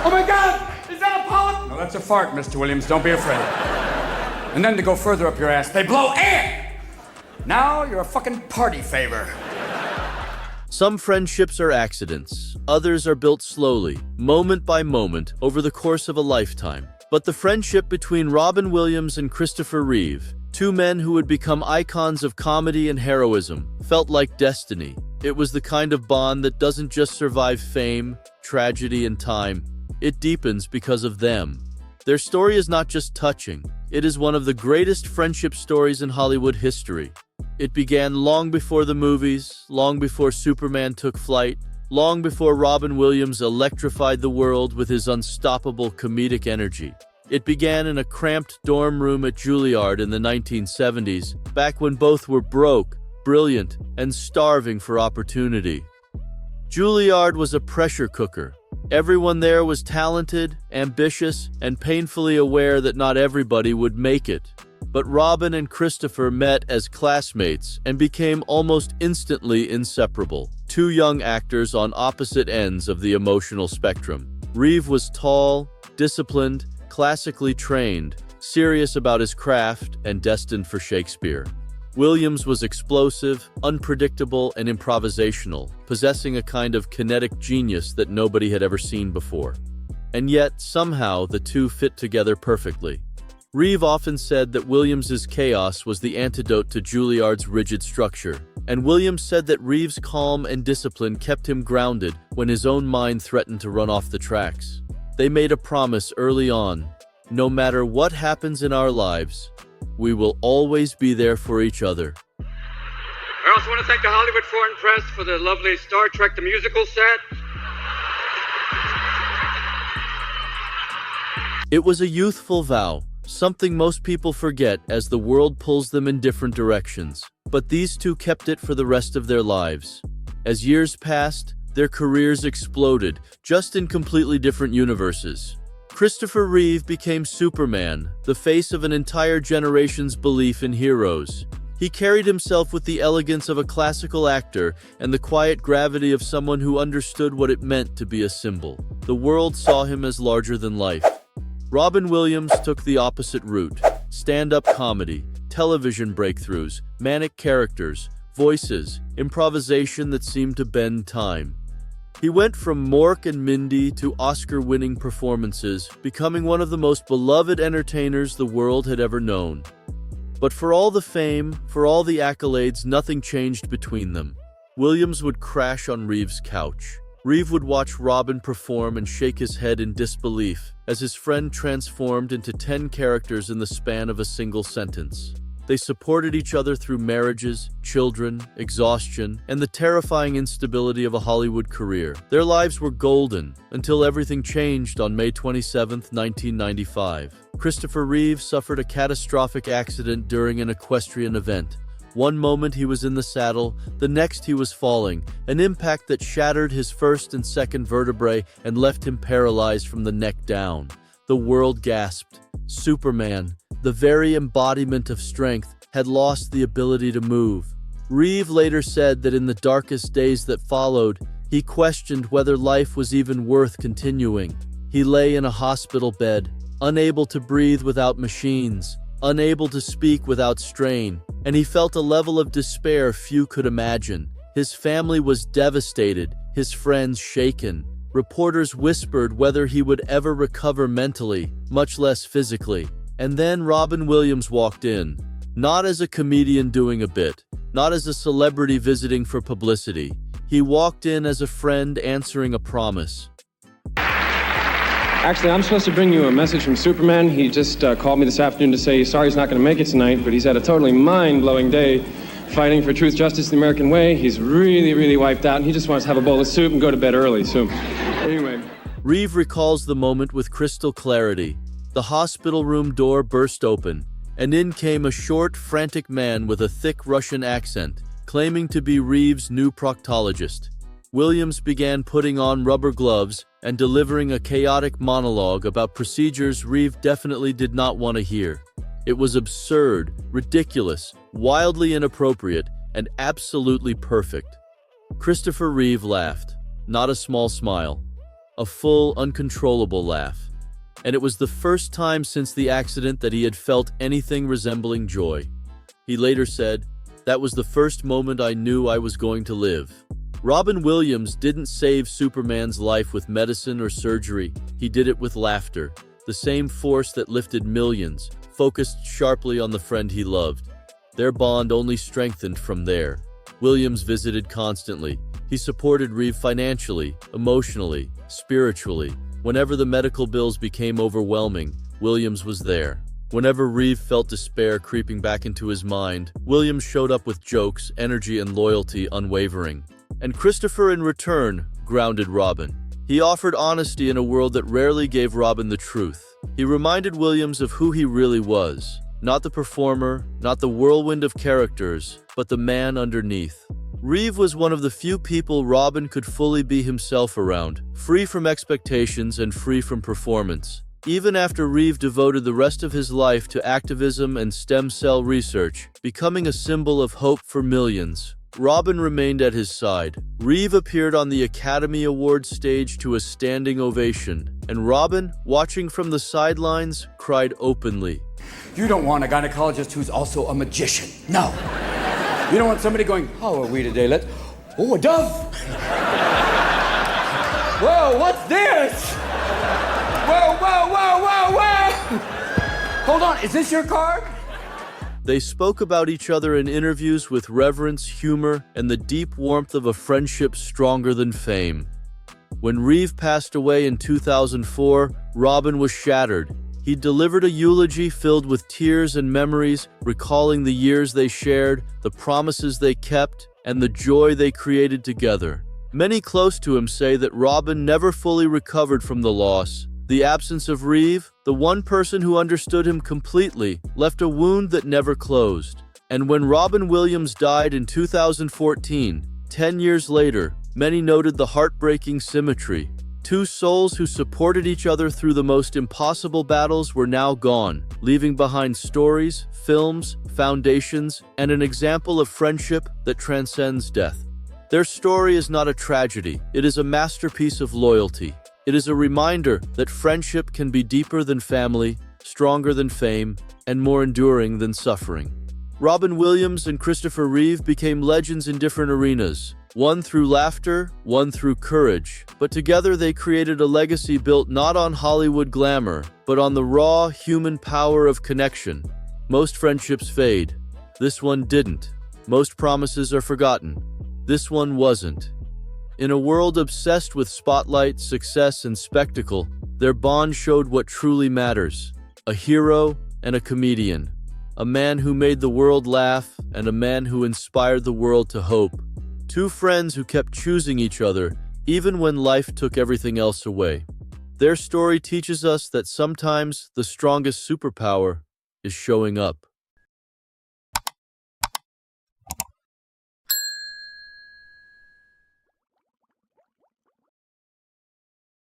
Oh my God! Is that a polyp? No, that's a fart, Mr. Williams. Don't be afraid. And then to go further up your ass, they blow air! Now you're a fucking party favor. Some friendships are accidents. Others are built slowly, moment by moment, over the course of a lifetime. But the friendship between Robin Williams and Christopher Reeve, two men who would become icons of comedy and heroism, felt like destiny. It was the kind of bond that doesn't just survive fame, tragedy, and time. It deepens because of them. Their story is not just touching. It is one of the greatest friendship stories in Hollywood history. It began long before the movies, long before Superman took flight, long before Robin Williams electrified the world with his unstoppable comedic energy. It began in a cramped dorm room at Juilliard in the 1970s, back when both were broke, brilliant, and starving for opportunity. Juilliard was a pressure cooker. Everyone there was talented, ambitious, and painfully aware that not everybody would make it. But Robin and Christopher met as classmates and became almost instantly inseparable. Two young actors on opposite ends of the emotional spectrum. Reeve was tall, disciplined, classically trained, serious about his craft, and destined for Shakespeare. Williams was explosive, unpredictable, and improvisational, possessing a kind of kinetic genius that nobody had ever seen before. And yet, somehow, the two fit together perfectly. Reeve often said that Williams's chaos was the antidote to Juilliard's rigid structure, and Williams said that Reeve's calm and discipline kept him grounded when his own mind threatened to run off the tracks. They made a promise early on: no matter what happens in our lives, we will always be there for each other. I also want to thank the Hollywood Foreign Press for the lovely Star Trek the Musical set. It was a youthful vow, something most people forget as the world pulls them in different directions. But these two kept it for the rest of their lives. As years passed, their careers exploded, just in completely different universes. Christopher Reeve became Superman, the face of an entire generation's belief in heroes. He carried himself with the elegance of a classical actor and the quiet gravity of someone who understood what it meant to be a symbol. The world saw him as larger than life. Robin Williams took the opposite route: stand-up comedy, television breakthroughs, manic characters, voices, improvisation that seemed to bend time. He went from Mork and Mindy to Oscar-winning performances, becoming one of the most beloved entertainers the world had ever known. But for all the fame, for all the accolades, nothing changed between them. Williams would crash on Reeve's couch. Reeve would watch Robin perform and shake his head in disbelief as his friend transformed into 10 characters in the span of a single sentence. They supported each other through marriages, children, exhaustion, and the terrifying instability of a Hollywood career. Their lives were golden until everything changed on May 27, 1995. Christopher Reeve suffered a catastrophic accident during an equestrian event. One moment he was in the saddle, the next he was falling, an impact that shattered his first and second vertebrae and left him paralyzed from the neck down. The world gasped. Superman, the very embodiment of strength, had lost the ability to move. Reeve later said that in the darkest days that followed, he questioned whether life was even worth continuing. He lay in a hospital bed, unable to breathe without machines, unable to speak without strain, and he felt a level of despair few could imagine. His family was devastated, his friends shaken. Reporters whispered whether he would ever recover mentally, much less physically. And then Robin Williams walked in, not as a comedian doing a bit, not as a celebrity visiting for publicity. He walked in as a friend answering a promise. Actually, I'm supposed to bring you a message from Superman. He just called me this afternoon to say sorry he's not going to make it tonight, but he's had a totally mind-blowing day fighting for truth, justice, the American way. He's really, really wiped out, and he just wants to have a bowl of soup and go to bed early. So, anyway. Reeve recalls the moment with crystal clarity. The hospital room door burst open, and in came a short, frantic man with a thick Russian accent, claiming to be Reeve's new proctologist. Williams began putting on rubber gloves and delivering a chaotic monologue about procedures Reeve definitely did not want to hear. It was absurd, ridiculous, wildly inappropriate, and absolutely perfect. Christopher Reeve laughed, not a small smile. a full, uncontrollable laugh. And it was the first time since the accident that he had felt anything resembling joy. He later said, "That was the first moment I knew I was going to live." Robin Williams didn't save Superman's life with medicine or surgery. He did it with laughter, the same force that lifted millions, focused sharply on the friend he loved. Their bond only strengthened from there. Williams visited constantly. He supported Reeve financially, emotionally, spiritually. Whenever the medical bills became overwhelming, Williams was there. Whenever Reeve felt despair creeping back into his mind, Williams showed up with jokes, energy, and loyalty unwavering. And Christopher, in return, grounded Robin. He offered honesty in a world that rarely gave Robin the truth. He reminded Williams of who he really was. Not the performer, not the whirlwind of characters, but the man underneath. Reeve was one of the few people Robin could fully be himself around, free from expectations and free from performance. Even after Reeve devoted the rest of his life to activism and stem cell research, becoming a symbol of hope for millions, Robin remained at his side. Reeve appeared on the Academy Awards stage to a standing ovation, and Robin, watching from the sidelines, cried openly. You don't want a gynecologist who's also a magician. No. You don't want somebody going, "How are we today? Oh, a dove! Whoa, what's this? Whoa, whoa, whoa, whoa, whoa! Hold on, is this your card?" They spoke about each other in interviews with reverence, humor, and the deep warmth of a friendship stronger than fame. When Reeve passed away in 2004, Robin was shattered. He delivered a eulogy filled with tears and memories, recalling the years they shared, the promises they kept, and the joy they created together. Many close to him say that Robin never fully recovered from the loss. The absence of Reeve, the one person who understood him completely, left a wound that never closed. And when Robin Williams died in 2014, 10 years later, many noted the heartbreaking symmetry. Two souls who supported each other through the most impossible battles were now gone, leaving behind stories, films, foundations, and an example of friendship that transcends death. Their story is not a tragedy, it is a masterpiece of loyalty. It is a reminder that friendship can be deeper than family, stronger than fame, and more enduring than suffering. Robin Williams and Christopher Reeve became legends in different arenas, one through laughter, one through courage, but together they created a legacy built not on Hollywood glamour, but on the raw human power of connection. Most friendships fade. This one didn't. Most promises are forgotten. This one wasn't. In a world obsessed with spotlight, success, and spectacle, their bond showed what truly matters: a hero and a comedian, a man who made the world laugh and a man who inspired the world to hope. Two friends who kept choosing each other even when life took everything else away. Their story teaches us that sometimes the strongest superpower is showing up.